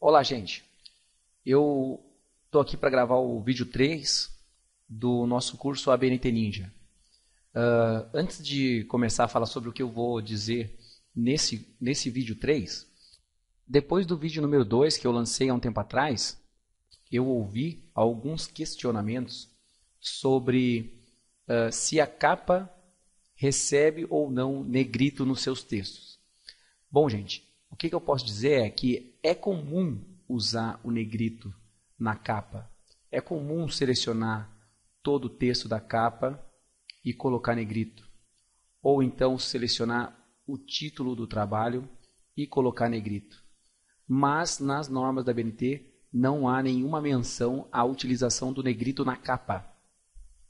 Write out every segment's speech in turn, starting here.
Olá, gente. Eu estou aqui para gravar o vídeo 3 do nosso curso ABNT Ninja. Antes de começar a falar sobre o que eu vou dizer nesse vídeo 3, depois do vídeo número 2 que eu lancei há um tempo atrás, eu ouvi alguns questionamentos sobre se a capa recebe ou não negrito nos seus textos. Bom, gente, o que eu posso dizer é que é comum usar o negrito na capa. É comum selecionar todo o texto da capa e colocar negrito. Ou então selecionar o título do trabalho e colocar negrito. Mas nas normas da ABNT não há nenhuma menção à utilização do negrito na capa.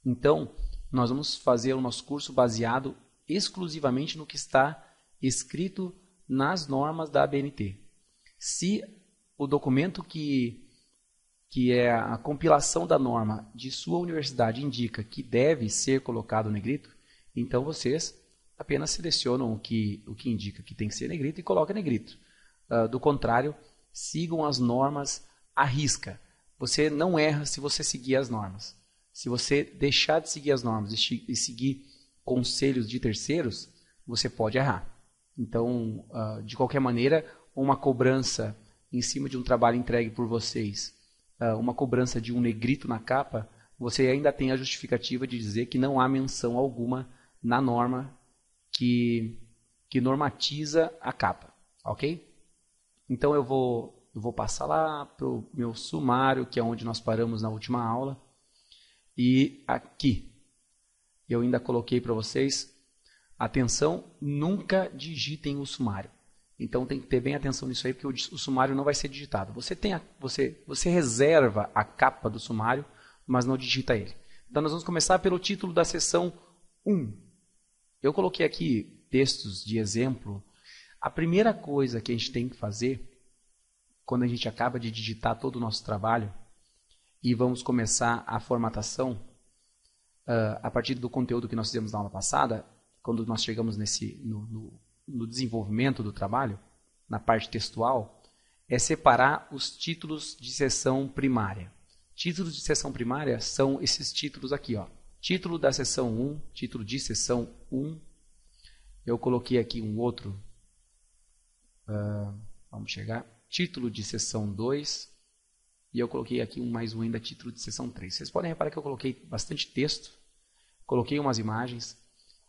Então, nós vamos fazer o nosso curso baseado exclusivamente no que está escrito nas normas da ABNT. Se o documento que é a compilação da norma de sua universidade indica que deve ser colocado negrito, então vocês apenas selecionam o que indica que tem que ser negrito e colocam negrito. Do contrário, sigam as normas à risca. Você não erra se você seguir as normas. Se você deixar de seguir as normas e seguir conselhos de terceiros, você pode errar. Então, de qualquer maneira, uma cobrança em cima de um trabalho entregue por vocês, uma cobrança de um negrito na capa, você ainda tem a justificativa de dizer que não há menção alguma na norma que normatiza a capa, ok? Então eu vou passar lá para o meu sumário, que é onde nós paramos na última aula, e aqui eu ainda coloquei para vocês: atenção, nunca digitem o sumário. Então tem que ter bem atenção nisso aí, porque o sumário não vai ser digitado. Você reserva a capa do sumário, mas não digita ele. Então nós vamos começar pelo título da seção 1. Eu coloquei aqui textos de exemplo. A primeira coisa que a gente tem que fazer, quando a gente acaba de digitar todo o nosso trabalho, e vamos começar a formatação, a partir do conteúdo que nós fizemos na aula passada, quando nós chegamos no desenvolvimento do trabalho, na parte textual, é separar os títulos de seção primária. Títulos de seção primária são esses títulos aqui, ó. Título da seção 1, título de seção 1. Eu coloquei aqui um outro, vamos chegar, título de seção 2, e eu coloquei aqui mais um ainda, título de seção 3. Vocês podem reparar que eu coloquei bastante texto, coloquei umas imagens.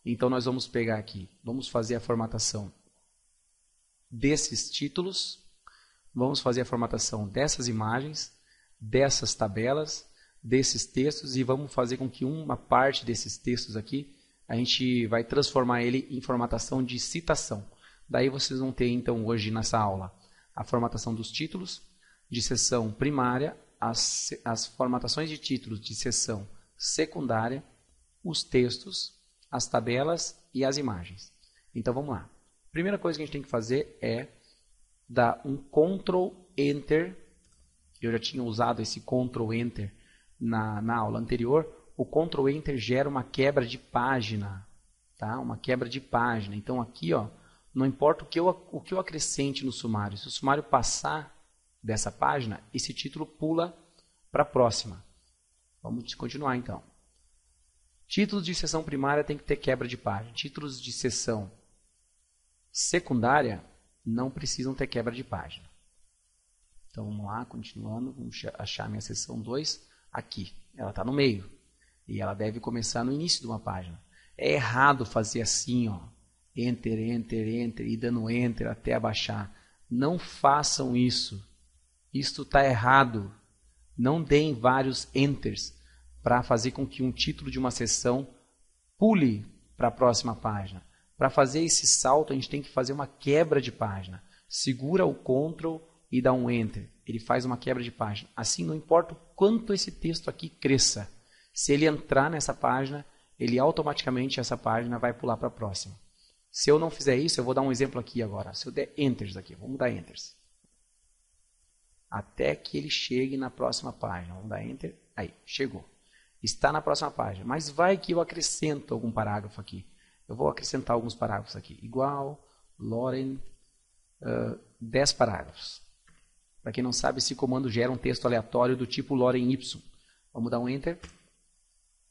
Então, nós vamos pegar aqui, vamos fazer a formatação desses títulos, vamos fazer a formatação dessas imagens, dessas tabelas, desses textos, e vamos fazer com que uma parte desses textos aqui, a gente vai transformar ele em formatação de citação. Daí vocês vão ter, então, hoje nessa aula, a formatação dos títulos de seção primária, as formatações de títulos de seção secundária, os textos, as tabelas e as imagens. Então vamos lá. Primeira coisa que a gente tem que fazer é dar um Ctrl Enter. Eu já tinha usado esse Ctrl Enter na aula anterior. O Ctrl Enter gera uma quebra de página, tá? Uma quebra de página. Então aqui, ó, não importa o que eu acrescente no sumário. Se o sumário passar dessa página, esse título pula para a próxima. Vamos continuar então. Títulos de seção primária tem que ter quebra de página. Títulos de seção secundária não precisam ter quebra de página. Então vamos lá, continuando. Vamos achar minha seção 2 aqui. Ela está no meio. E ela deve começar no início de uma página. É errado fazer assim, ó. Enter, enter, enter, e dando enter até abaixar. Não façam isso. Isto está errado. Não deem vários enters para fazer com que um título de uma seção pule para a próxima página. Para fazer esse salto, a gente tem que fazer uma quebra de página. Segura o Ctrl e dá um Enter. Ele faz uma quebra de página. Assim, não importa o quanto esse texto aqui cresça. Se ele entrar nessa página, ele automaticamente, essa página vai pular para a próxima. Se eu não fizer isso, eu vou dar um exemplo aqui agora. Se eu der Enters aqui, vamos dar Enters. Até que ele chegue na próxima página. Vamos dar Enter. Aí, chegou. Está na próxima página. Mas vai que eu acrescento algum parágrafo aqui. Eu vou acrescentar alguns parágrafos aqui. Igual, Lauren, 10 parágrafos. Para quem não sabe, esse comando gera um texto aleatório do tipo lorem ipsum. Vamos dar um Enter.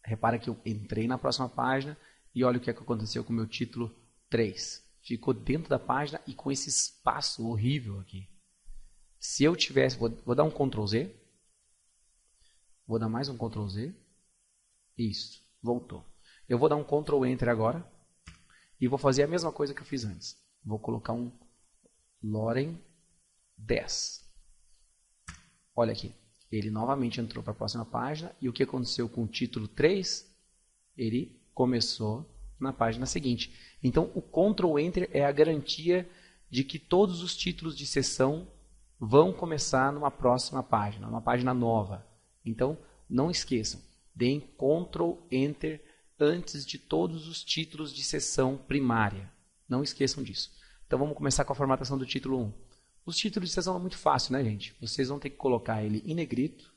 Repara que eu entrei na próxima página e olha o que aconteceu com o meu título 3. Ficou dentro da página e com esse espaço horrível aqui. Se eu tivesse... Vou dar um Ctrl Z. Vou dar mais um Ctrl Z. Isso, voltou. Eu vou dar um Ctrl Enter agora e vou fazer a mesma coisa que eu fiz antes. Vou colocar um lorem 10. Olha aqui, ele novamente entrou para a próxima página e o que aconteceu com o título 3? Ele começou na página seguinte. Então, o Ctrl Enter é a garantia de que todos os títulos de seção vão começar numa próxima página, numa página nova. Então, não esqueçam, deem Ctrl Enter antes de todos os títulos de seção primária. Não esqueçam disso. Então, vamos começar com a formatação do título 1. Os títulos de seção são muito fácil, né, gente? Vocês vão ter que colocar ele em negrito,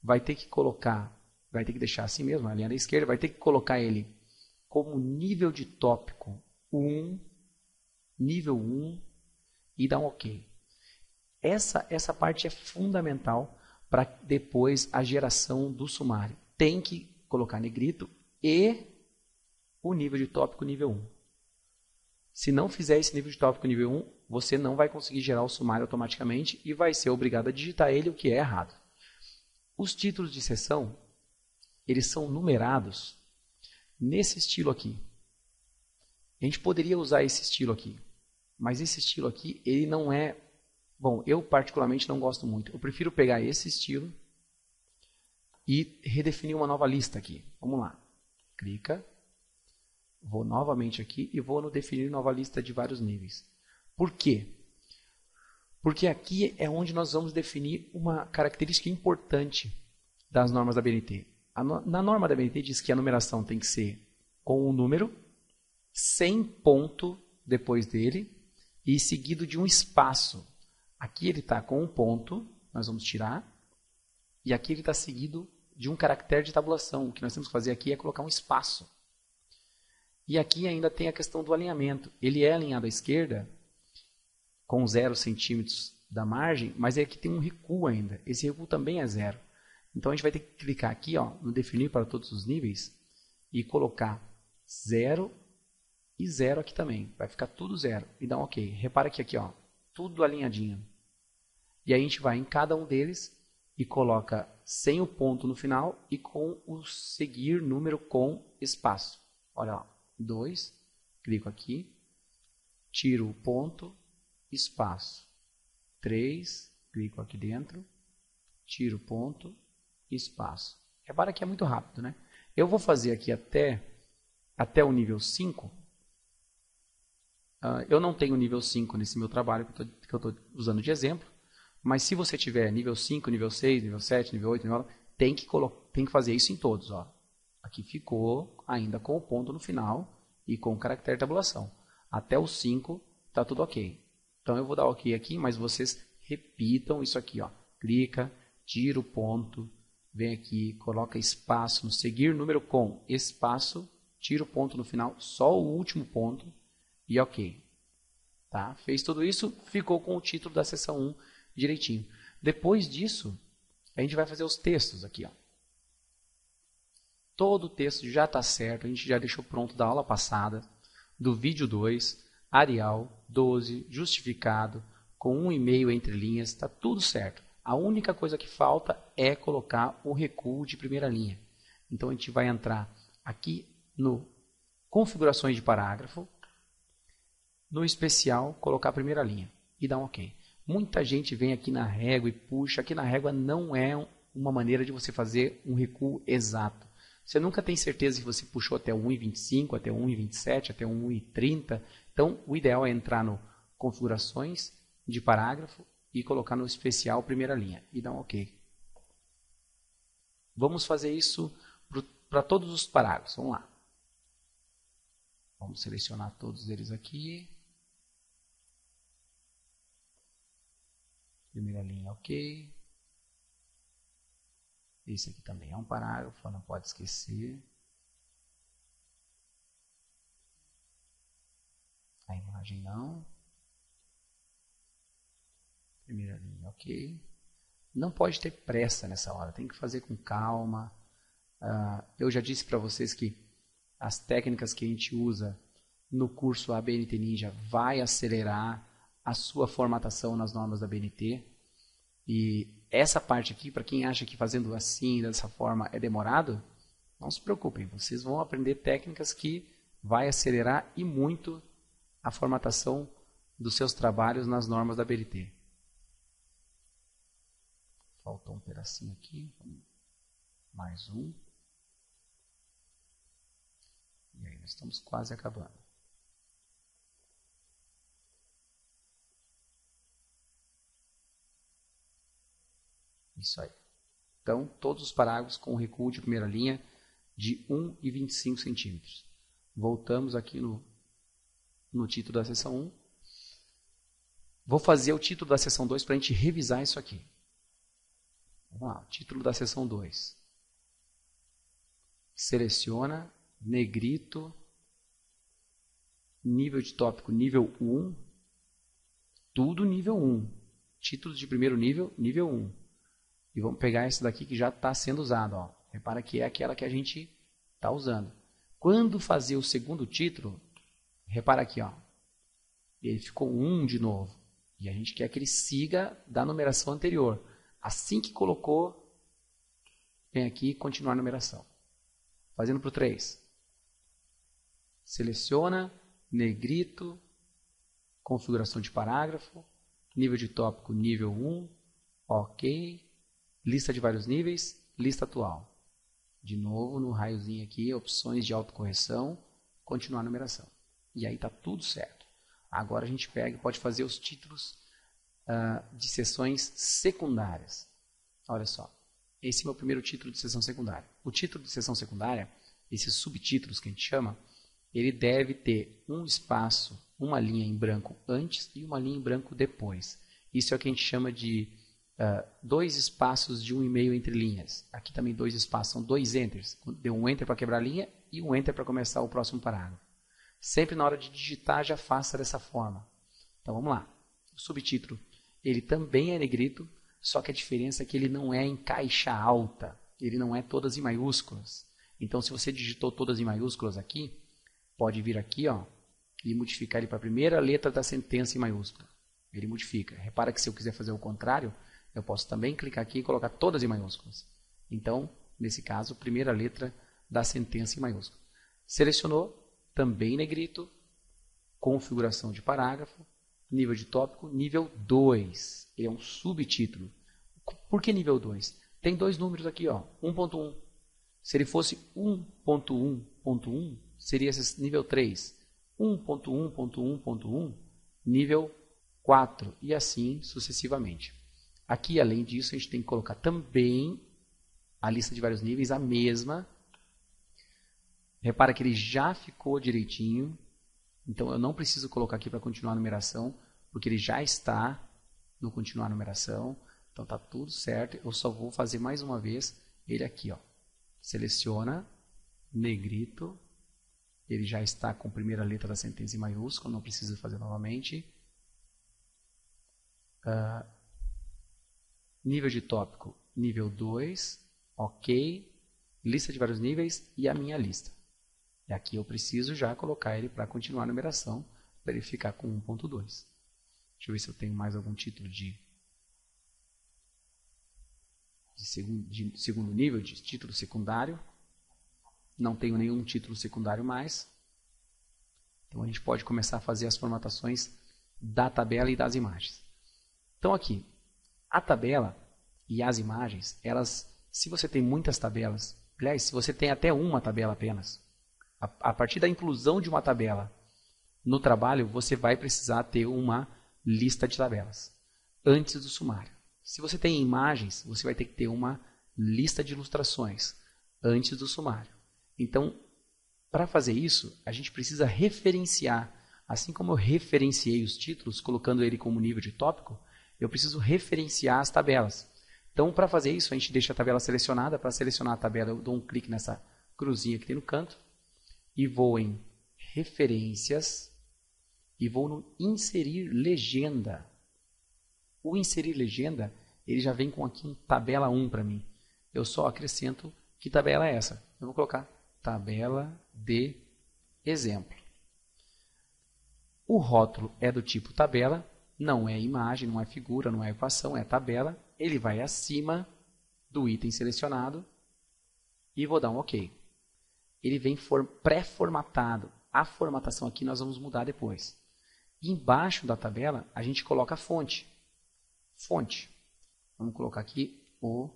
vai ter que deixar assim mesmo, a linha da esquerda, vai ter que colocar ele como nível de tópico 1, nível 1 e dar um OK. Essa parte é fundamental para depois a geração do sumário. Tem que colocar negrito e o nível de tópico nível 1. Se não fizer esse nível de tópico nível 1, você não vai conseguir gerar o sumário automaticamente e vai ser obrigado a digitar ele, o que é errado. Os títulos de seção, eles são numerados nesse estilo aqui. A gente poderia usar esse estilo aqui, mas esse estilo aqui, ele não é... Bom, eu particularmente não gosto muito. Eu prefiro pegar esse estilo e redefinir uma nova lista aqui. Vamos lá. Clica. Vou novamente aqui e vou no definir nova lista de vários níveis. Por quê? Porque aqui é onde nós vamos definir uma característica importante das normas da BNT. Na norma da BNT diz que a numeração tem que ser com um número, sem ponto depois dele e seguido de um espaço. Aqui ele está com um ponto, nós vamos tirar, e aqui ele está seguido de um caractere de tabulação. O que nós temos que fazer aqui é colocar um espaço. E aqui ainda tem a questão do alinhamento. Ele é alinhado à esquerda, com 0 centímetros da margem, mas aqui tem um recuo ainda. Esse recuo também é 0. Então a gente vai ter que clicar aqui, ó, no definir para todos os níveis e colocar 0 e 0 aqui também. Vai ficar tudo 0 e dá um OK. Repara que aqui, ó, tudo alinhadinho. E aí a gente vai em cada um deles e coloca sem o ponto no final e com o seguir número com espaço. Olha lá, 2, clico aqui, tiro o ponto, espaço. 3, clico aqui dentro, tiro o ponto, espaço. Repara que é muito rápido, né? Eu vou fazer aqui até o nível 5. Eu não tenho nível 5 nesse meu trabalho que eu estou usando de exemplo, mas se você tiver nível 5, nível 6, nível 7, nível 8, nível 9, tem que fazer isso em todos. Ó. Aqui ficou ainda com o ponto no final e com o caractere de tabulação. Até o 5 está tudo OK. Então eu vou dar OK aqui, mas vocês repitam isso aqui. Ó. Clica, tira o ponto, vem aqui, coloca espaço no seguir número com espaço, tira o ponto no final, só o último ponto e OK. Tá? Fez tudo isso, ficou com o título da seção 1 direitinho. Depois disso, a gente vai fazer os textos aqui. Ó. Todo o texto já está certo, a gente já deixou pronto da aula passada, do vídeo 2, Arial, 12, justificado, com 1,5 entre linhas, está tudo certo. A única coisa que falta é colocar o recuo de primeira linha. Então a gente vai entrar aqui no configurações de parágrafo, no especial, colocar a primeira linha e dar um OK. Muita gente vem aqui na régua e puxa. Aqui na régua não é uma maneira de você fazer um recuo exato. Você nunca tem certeza se você puxou até 1,25, até 1,27, até 1,30. Então, o ideal é entrar no configurações de parágrafo e colocar no especial primeira linha e dar um OK. Vamos fazer isso para todos os parágrafos. Vamos lá. Vamos selecionar todos eles aqui. Primeira linha, OK. Esse aqui também é um parágrafo, não pode esquecer. A imagem não. Primeira linha, ok. Não pode ter pressa nessa hora, tem que fazer com calma. Eu já disse para vocês que as técnicas que a gente usa no curso ABNT Ninja vai acelerar a sua formatação nas normas da ABNT. E essa parte aqui, para quem acha que fazendo assim, dessa forma, é demorado, não se preocupem, vocês vão aprender técnicas que vai acelerar e muito a formatação dos seus trabalhos nas normas da ABNT. Faltou um pedacinho aqui, mais um. E aí, nós estamos quase acabando. Isso aí. Então, todos os parágrafos com recuo de primeira linha de 1,25 centímetros. Voltamos aqui no título da seção 1. Vou fazer o título da seção 2 para a gente revisar isso aqui. Vamos lá, o título da seção 2. Seleciona, negrito, nível de tópico nível 1, tudo nível 1. Títulos de primeiro nível, nível 1. E vamos pegar esse daqui que já está sendo usado. Ó. Repara que é aquela que a gente está usando. Quando fazer o segundo título, repara aqui, ó, ele ficou 1 de novo. E a gente quer que ele siga da numeração anterior. Assim que colocou, vem aqui continuar a numeração. Fazendo para o 3. Seleciona, negrito, configuração de parágrafo, nível de tópico nível 1, ok, lista de vários níveis, lista atual. De novo, no raiozinho aqui, opções de autocorreção, continuar a numeração. E aí está tudo certo. Agora a gente pega e pode fazer os títulos de sessões secundárias. Olha só, esse é o meu primeiro título de sessão secundária. O título de sessão secundária, esses subtítulos que a gente chama, ele deve ter um espaço, uma linha em branco antes e uma linha em branco depois. Isso é o que a gente chama de 2 espaços de 1,5 entre linhas. Aqui também 2 espaços, são 2 enters. Deu um enter para quebrar a linha e um enter para começar o próximo parágrafo. Sempre na hora de digitar já faça dessa forma. Então vamos lá. O subtítulo, ele também é negrito, só que a diferença é que ele não é em caixa alta. Ele não é todas em maiúsculas. Então se você digitou todas em maiúsculas aqui, pode vir aqui, ó, e modificar ele para a primeira letra da sentença em maiúscula. Ele modifica. Repara que se eu quiser fazer o contrário, eu posso também clicar aqui e colocar todas em maiúsculas. Então, nesse caso, primeira letra da sentença em maiúscula. Selecionou, também negrito, configuração de parágrafo, nível de tópico, nível 2. É um subtítulo. Por que nível 2? Tem 2 números aqui, ó, 1.1. Se ele fosse 1.1.1, seria esse nível 3. 1.1.1.1, nível 4. E assim sucessivamente. Aqui, além disso, a gente tem que colocar também a lista de vários níveis, a mesma. Repara que ele já ficou direitinho. Então, eu não preciso colocar aqui para continuar a numeração, porque ele já está no continuar a numeração. Então, está tudo certo. Eu só vou fazer mais uma vez ele aqui. Ó. Seleciona, negrito. Ele já está com a primeira letra da sentença em maiúsculo, não precisa fazer novamente. Nível de tópico, nível 2, ok, lista de vários níveis e a minha lista. E aqui eu preciso já colocar ele para continuar a numeração, para ele ficar com 1.2. Deixa eu ver se eu tenho mais algum título de segundo nível, de título secundário. Não tenho nenhum título secundário mais. Então a gente pode começar a fazer as formatações da tabela e das imagens. Então aqui, a tabela e as imagens, elas, se você tem muitas tabelas, aliás, se você tem até uma tabela apenas, a partir da inclusão de uma tabela no trabalho, você vai precisar ter uma lista de tabelas antes do sumário. Se você tem imagens, você vai ter que ter uma lista de ilustrações antes do sumário. Então, para fazer isso, a gente precisa referenciar. Assim como eu referenciei os títulos, colocando ele como nível de tópico, eu preciso referenciar as tabelas. Então, para fazer isso, a gente deixa a tabela selecionada. Para selecionar a tabela, eu dou um clique nessa cruzinha que tem no canto e vou em Referências e vou no Inserir Legenda. O inserir legenda, ele já vem com aqui um tabela 1 para mim. Eu só acrescento que tabela é essa. Eu vou colocar tabela de exemplo. O rótulo é do tipo tabela, não é imagem, não é figura, não é equação, é tabela. Ele vai acima do item selecionado e vou dar um OK. Ele vem pré-formatado. A formatação aqui nós vamos mudar depois. Embaixo da tabela, a gente coloca a fonte. Fonte. Vamos colocar aqui o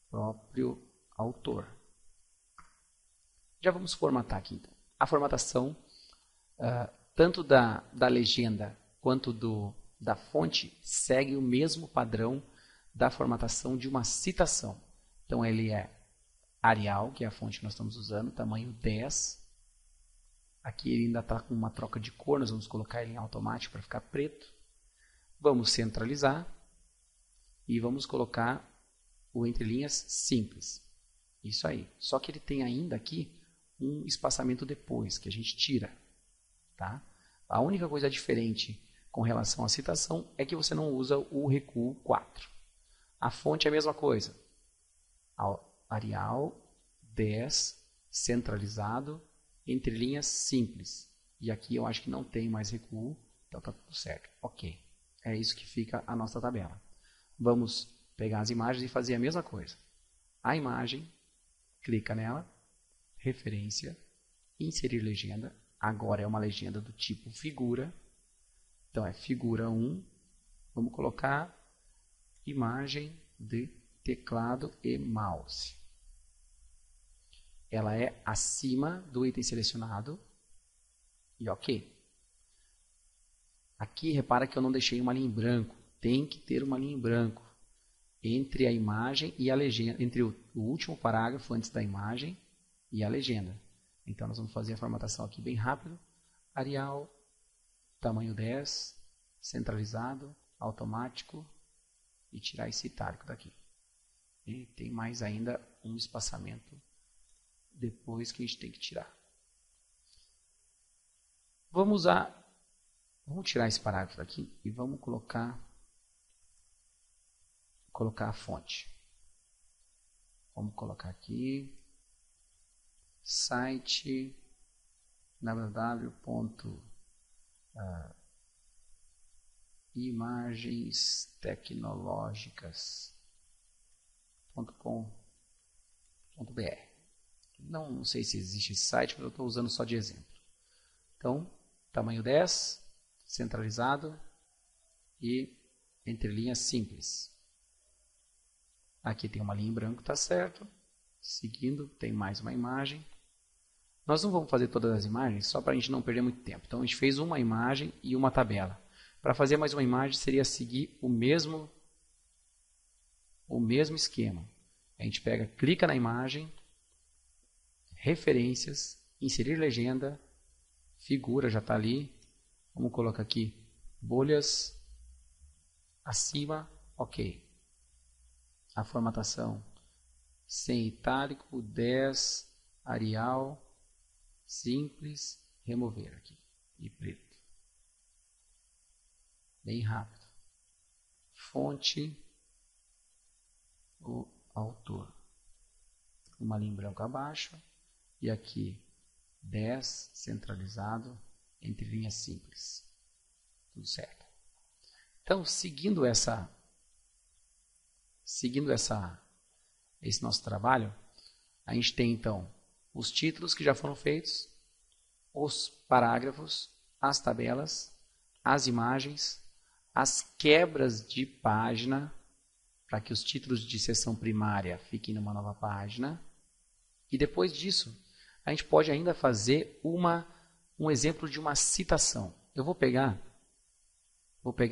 próprio autor. Já vamos formatar aqui. Então. A formatação, tanto da legenda quanto da fonte, segue o mesmo padrão da formatação de uma citação. Então, ele é Arial, que é a fonte que nós estamos usando, tamanho 10. Aqui ele ainda está com uma troca de cor, nós vamos colocar ele em automático para ficar preto. Vamos centralizar e vamos colocar o entre linhas simples. Isso aí. Só que ele tem ainda aqui um espaçamento depois, que a gente tira. Tá? A única coisa diferente com relação à citação é que você não usa o recuo 4. A fonte é a mesma coisa. Arial 10, centralizado, entre linhas simples. E aqui eu acho que não tem mais recuo, então está tudo certo. Ok. É isso que fica a nossa tabela. Vamos pegar as imagens e fazer a mesma coisa. A imagem, clica nela, referência, inserir legenda. Agora é uma legenda do tipo figura. Então é figura 1. Vamos colocar imagem de teclado e mouse. Ela é acima do item selecionado e OK. Aqui repara que eu não deixei uma linha em branco. Tem que ter uma linha em branco entre a imagem e a legenda, entre o último parágrafo antes da imagem e a legenda. Então nós vamos fazer a formatação aqui bem rápido. Arial, tamanho 10, centralizado, automático e tirar esse itálico daqui. E tem mais ainda um espaçamento depois que a gente tem que tirar. Vamos tirar esse parágrafo daqui e vamos colocar a fonte. Vamos colocar aqui site www.imagestecnologicas.com.br. Não sei se existe esse site, mas eu estou usando só de exemplo. Então, tamanho 10, centralizado e entre linhas simples. Aqui tem uma linha em branco, está certo. Seguindo, tem mais uma imagem. Nós não vamos fazer todas as imagens, só para a gente não perder muito tempo. Então, a gente fez uma imagem e uma tabela. Para fazer mais uma imagem, seria seguir o mesmo esquema. A gente pega, clica na imagem, referências, inserir legenda, figura já está ali. Vamos colocar aqui bolhas acima, OK. A formatação sem itálico, 10, Arial, simples, remover aqui e preto. Bem rápido. Fonte, o autor. Uma linha em branco abaixo. E aqui 10, centralizado, entre linhas simples. Tudo certo. Então, seguindo esse nosso trabalho, a gente tem então os títulos que já foram feitos, os parágrafos, as tabelas, as imagens, as quebras de página, para que os títulos de seção primária fiquem numa nova página. E depois disso, a gente pode ainda fazer um exemplo de uma citação. Eu vou pegar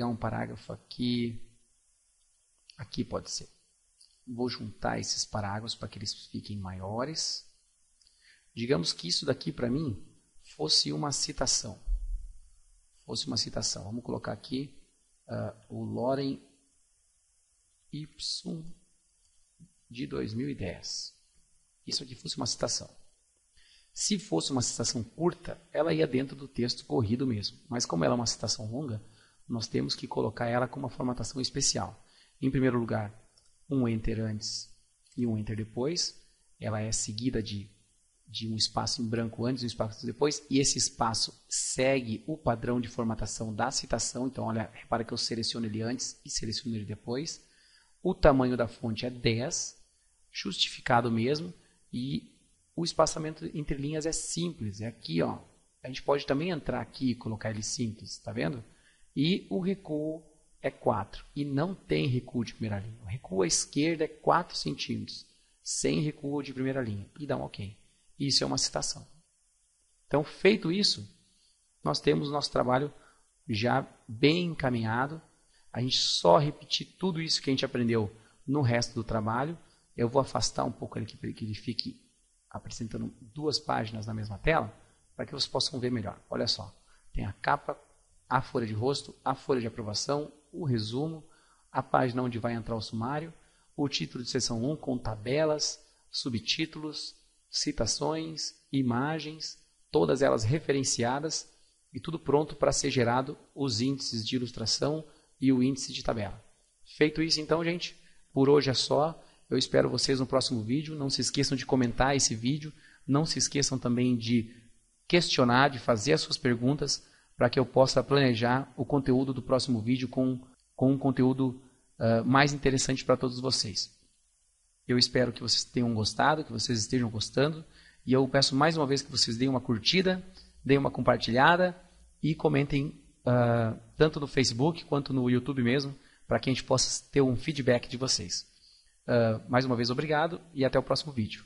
um parágrafo aqui pode ser. Vou juntar esses parágrafos para que eles fiquem maiores. Digamos que isso daqui para mim fosse uma citação. Vamos colocar aqui o Lorem Ipsum de 2010. Isso aqui fosse uma citação. Se fosse uma citação curta, ela ia dentro do texto corrido mesmo. Mas como ela é uma citação longa, nós temos que colocar ela com uma formatação especial. Em primeiro lugar, um enter antes e um enter depois. Ela é seguida de um espaço em branco antes e um espaço depois, e esse espaço segue o padrão de formatação da citação. Então, olha, repara que eu seleciono ele antes e seleciono ele depois. O tamanho da fonte é 10, justificado mesmo, e o espaçamento entre linhas é simples, é aqui, ó. A gente pode também entrar aqui e colocar ele simples, tá vendo? E o recuo é 4, e não tem recuo de primeira linha. O recuo à esquerda é 4 centímetros, sem recuo de primeira linha, e dá um ok. Isso é uma citação. Então, feito isso, nós temos nosso trabalho já bem encaminhado. A gente só repetir tudo isso que a gente aprendeu no resto do trabalho. Eu vou afastar um pouco ele, que ele fique apresentando 2 páginas na mesma tela, para que vocês possam ver melhor. Olha só, tem a capa, a folha de rosto, a folha de aprovação, o resumo, a página onde vai entrar o sumário, o título de seção 1 com tabelas, subtítulos, citações, imagens, todas elas referenciadas e tudo pronto para ser gerado os índices de ilustração e o índice de tabela. Feito isso então, gente, por hoje é só. Eu espero vocês no próximo vídeo. Não se esqueçam de comentar esse vídeo. Não se esqueçam também de questionar, de fazer as suas perguntas para que eu possa planejar o conteúdo do próximo vídeo com um conteúdo mais interessante para todos vocês. Eu espero que vocês tenham gostado, que vocês estejam gostando. E eu peço mais uma vez que vocês deem uma curtida, deem uma compartilhada e comentem tanto no Facebook quanto no YouTube mesmo, para que a gente possa ter um feedback de vocês. Mais uma vez, obrigado e até o próximo vídeo.